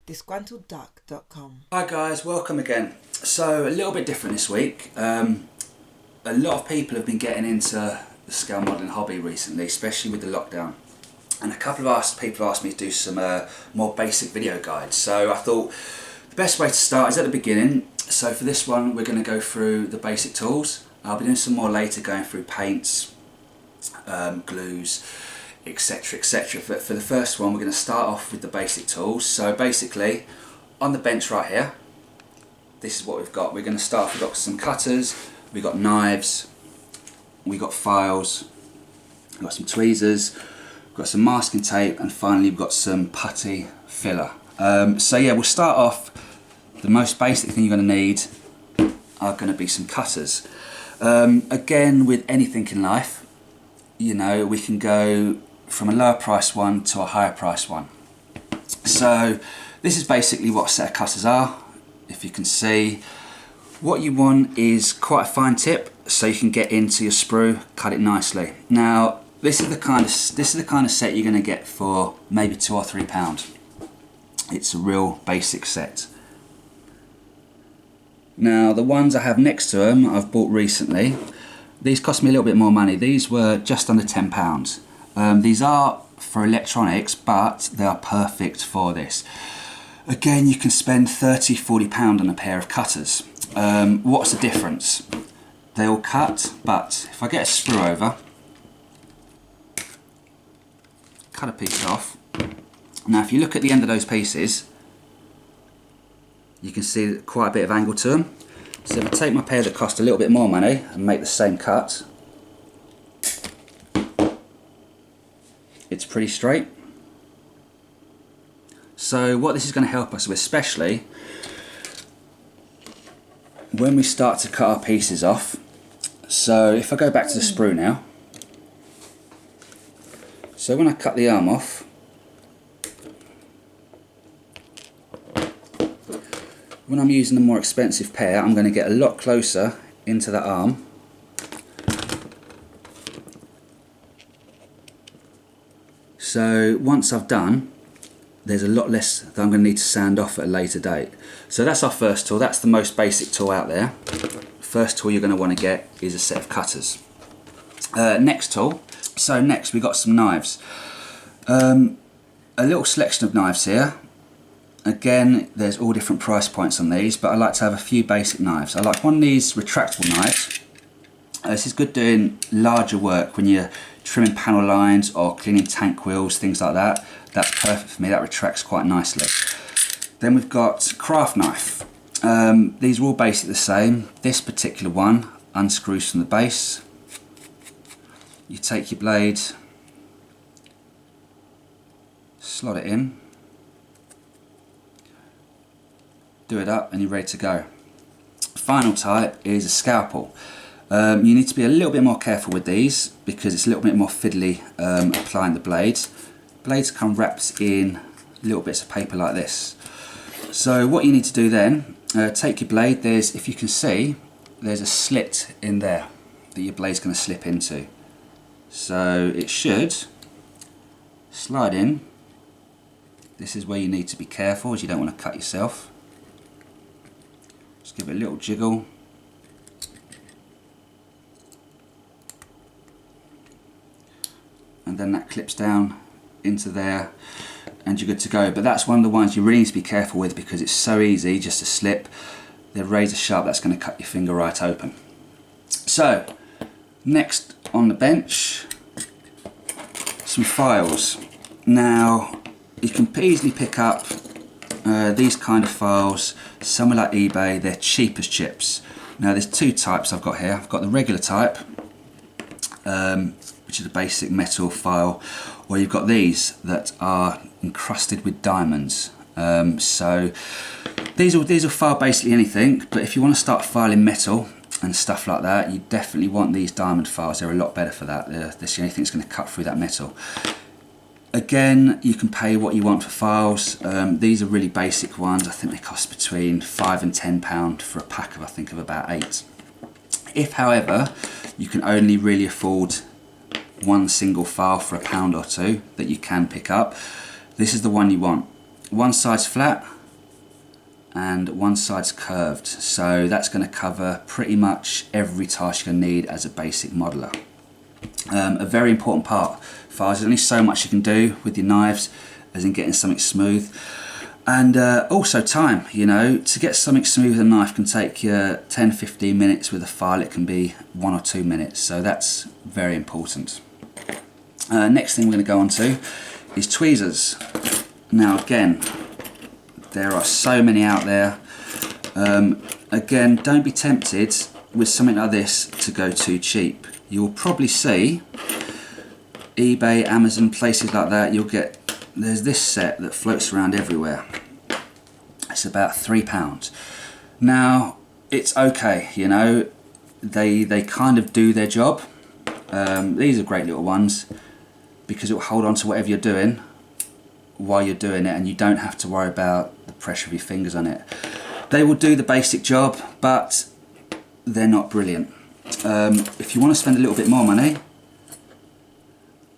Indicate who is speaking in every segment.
Speaker 1: disgruntledduck.com.
Speaker 2: Hi guys, welcome again. So a little bit different this week. A lot of people have been getting into the scale modelling hobby recently, especially with the lockdown. And a couple of people asked me to do some more basic video guides. So I thought the best way to start is at the beginning. So for this one we're going to go through the basic tools. I'll be doing some more later, going through paints, glues, etc, etc. But for the first one we're going to start off with the basic tools. So basically on the bench right here, this is what we've got. We're going to start, we've got some cutters, we've got knives, we've got files, we've got some tweezers, we've got some masking tape, and finally we've got some putty filler. So yeah, we'll start off. The most basic thing you're going to need are going to be some cutters. Again, with anything in life, you know, we can go from a lower price one to a higher price one. So this is basically what a set of cutters are. If you can see, what you want is quite a fine tip so you can get into your sprue, cut it nicely. Now this is the kind of set you're going to get for maybe £2 or £3. It's a real basic set. Now the ones I have next to them I've bought recently. These cost me a little bit more money. These were just under £10. These are for electronics, but they are perfect for this. Again, you can spend £30, £40 on a pair of cutters. What's the difference? They all cut, but if I get a sprue over, cut a piece off. Now if you look at the end of those pieces, you can see quite a bit of angle to them. So if I take my pair that cost a little bit more money and make the same cut, it's pretty straight. So what this is going to help us with, especially when we start to cut our pieces off. So if I go back to the sprue now, so when I cut the arm off, when I'm using a more expensive pair, I'm going to get a lot closer into that arm. So once I've done, there's a lot less that I'm going to need to sand off at a later date. So that's our first tool. That's the most basic tool out there. First tool you're going to want to get is a set of cutters. Next tool. So next we've got some knives. A little selection of knives here. Again, there's all different price points on these, but I like to have a few basic knives. I like one of these retractable knives. This is good doing larger work when you're trimming panel lines or cleaning tank wheels, things like that. That's perfect for me, that retracts quite nicely. Then we've got craft knife. These are all basically the same. This particular one unscrews from the base. You take your blade, slot it in, do it up, and you're ready to go. Final type is a scalpel. You need to be a little bit more careful with these because it's a little bit more fiddly applying the blades. Blades come wrapped in little bits of paper like this. So what you need to do then, take your blade, if you can see, there's a slit in there that your blade's going to slip into. So it should slide in. This is where you need to be careful, as you don't want to cut yourself. Just give it a little jiggle. And then that clips down into there and you're good to go. But that's one of the ones you really need to be careful with because it's so easy just to slip. They're razor sharp, that's going to cut your finger right open. So next on the bench, some files. Now you can easily pick up these kind of files somewhere like eBay. They're cheap as chips. Now there's two types I've got here. I've got the regular type, which is a basic metal file, or you've got these that are encrusted with diamonds. So these will file basically anything, but if you want to start filing metal and stuff like that, you definitely want these diamond files. They're a lot better for that. They're the only thing that's going to cut through that metal. Again, you can pay what you want for files. These are really basic ones. I think they cost between £5 and £10 for a pack of, I think, of about 8. If, however, you can only really afford one single file for £1 or £2 that you can pick up, this is the one you want. one side's flat and one side's curved, so that's going to cover pretty much every task you're going to need as a basic modeler. A very important part, files, there's only so much you can do with your knives as in getting something smooth. And also time, you know, to get something smooth with a knife can take you 10-15 minutes. With a file it can be 1 or 2 minutes, so that's very important. Next thing we're going to go on to is tweezers. Now again, there are so many out there. Again, don't be tempted with something like this to go too cheap. You'll probably see eBay, Amazon, places like that, there's this set that floats around everywhere. It's about £3. Now, it's okay, you know, they kind of do their job. These are great little ones because it will hold on to whatever you're doing while you're doing it, and you don't have to worry about the pressure of your fingers on it. They will do the basic job, but they're not brilliant. If you want to spend a little bit more money,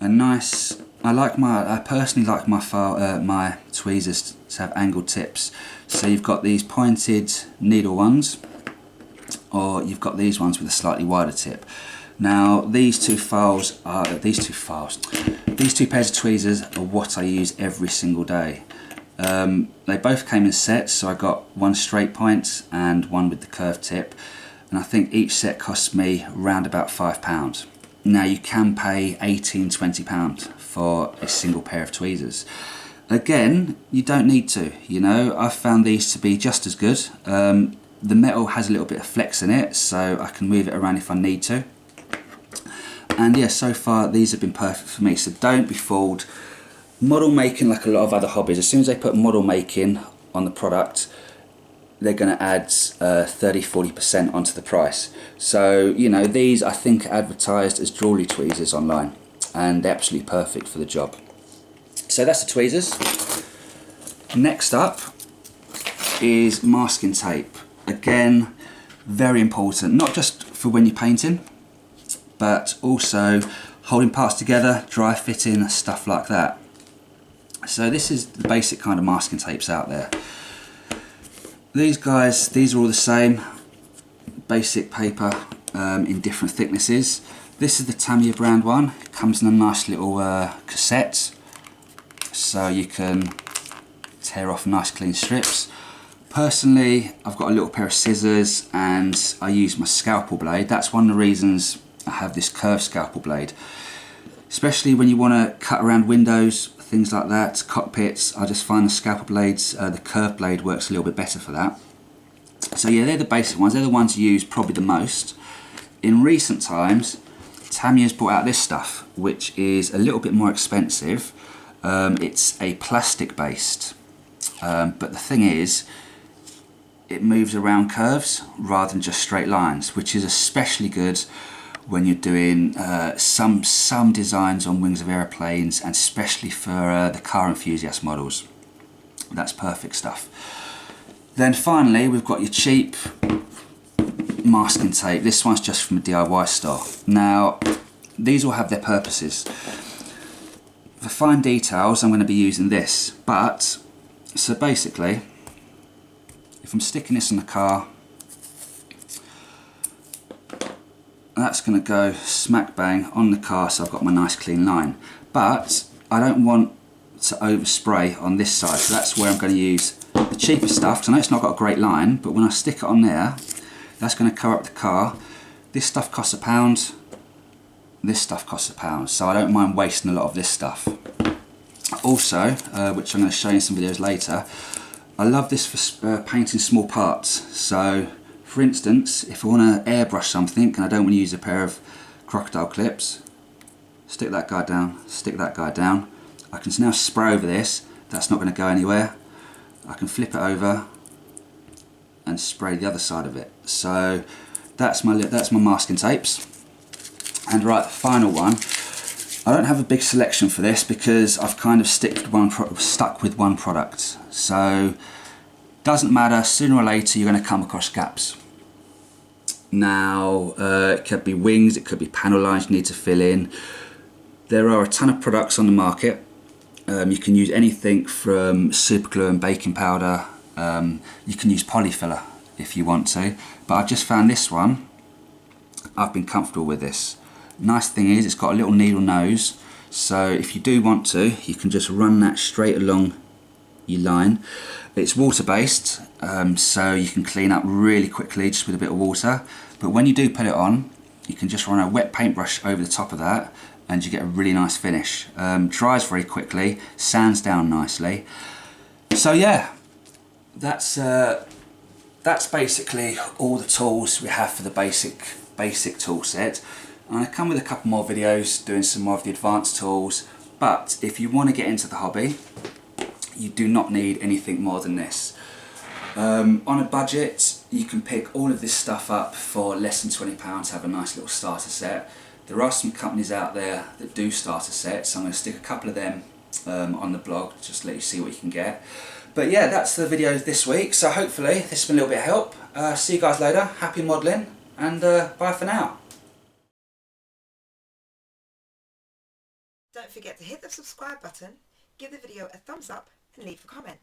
Speaker 2: I personally like my tweezers to have angled tips. So you've got these pointed needle ones, or you've got these ones with a slightly wider tip. Now these two pairs of tweezers are what I use every single day. They both came in sets, so I got one straight point and one with the curved tip, and I think each set cost me around about £5. Now you can pay £18–20 for a single pair of tweezers. Again, you don't need to, you know, I've found these to be just as good. The metal has a little bit of flex in it, so I can move it around if I need to. And yeah, so far these have been perfect for me, so don't be fooled. Model making, like a lot of other hobbies, as soon as they put model making on the product, they're going to add 30–40% onto the price. So, you know, these I think are advertised as jewellery tweezers online, and they're absolutely perfect for the job. So that's the tweezers. Next up is masking tape. Again, very important, not just for when you're painting, but also holding parts together, dry fitting, stuff like that. So this is the basic kind of masking tapes out there. These guys, these are all the same, basic paper in different thicknesses. This is the Tamiya brand one. It comes in a nice little cassette, so you can tear off nice clean strips. Personally, I've got a little pair of scissors and I use my scalpel blade. That's one of the reasons I have this curved scalpel blade. Especially when you want to cut around windows, things like that, cockpits, I just find the scalpel blades, the curved blade works a little bit better for that. So yeah, they're the basic ones, they're the ones you use probably the most. In recent times, Tamiya's brought out this stuff, which is a little bit more expensive. It's a plastic based, but the thing is, it moves around curves rather than just straight lines, which is especially good when you're doing some designs on wings of aeroplanes, and especially for the car enthusiast models. That's perfect stuff. Then finally, we've got your cheap masking tape. This one's just from a DIY store. Now, these all have their purposes. For fine details, I'm going to be using this, but, so basically, if I'm sticking this in the car, that's going to go smack bang on the car, so I've got my nice clean line. But I don't want to overspray on this side, so that's where I'm going to use the cheaper stuff, because I know it's not got a great line, but when I stick it on there, that's going to cover up the car. This stuff costs £1, this stuff costs £1, so I don't mind wasting a lot of this stuff. Also, which I'm going to show you in some videos later, I love this for painting small parts. So for instance, if I want to airbrush something and I don't want to use a pair of crocodile clips, stick that guy down, stick that guy down. I can now spray over this, that's not going to go anywhere. I can flip it over and spray the other side of it. So that's my masking tapes. And right, the final one, I don't have a big selection for this because I've kind of stuck with one product. So doesn't matter, sooner or later you're going to come across gaps. Now, it could be wings, it could be panel lines you need to fill in. There are a ton of products on the market. You can use anything from super glue and baking powder. You can use polyfiller if you want to, but I've just found this one. I've been comfortable with this. Nice thing is it's got a little needle nose, so if you do want to, you can just run that straight along your line. It's water based, so you can clean up really quickly just with a bit of water, but when you do put it on, you can just run a wet paintbrush over the top of that and you get a really nice finish. Dries very quickly, sands down nicely. So yeah, that's basically all the tools we have for the basic tool set. I'm going to come with a couple more videos doing some more of the advanced tools, but if you want to get into the hobby, you do not need anything more than this. On a budget, you can pick all of this stuff up for less than £20, have a nice little starter set. There are some companies out there that do starter sets, so I'm going to stick a couple of them on the blog, just to let you see what you can get. But yeah, that's the video this week, so hopefully this has been a little bit of help. See you guys later, happy modelling, and bye for now.
Speaker 1: Don't forget to hit the subscribe button, give the video a thumbs up and leave a comment.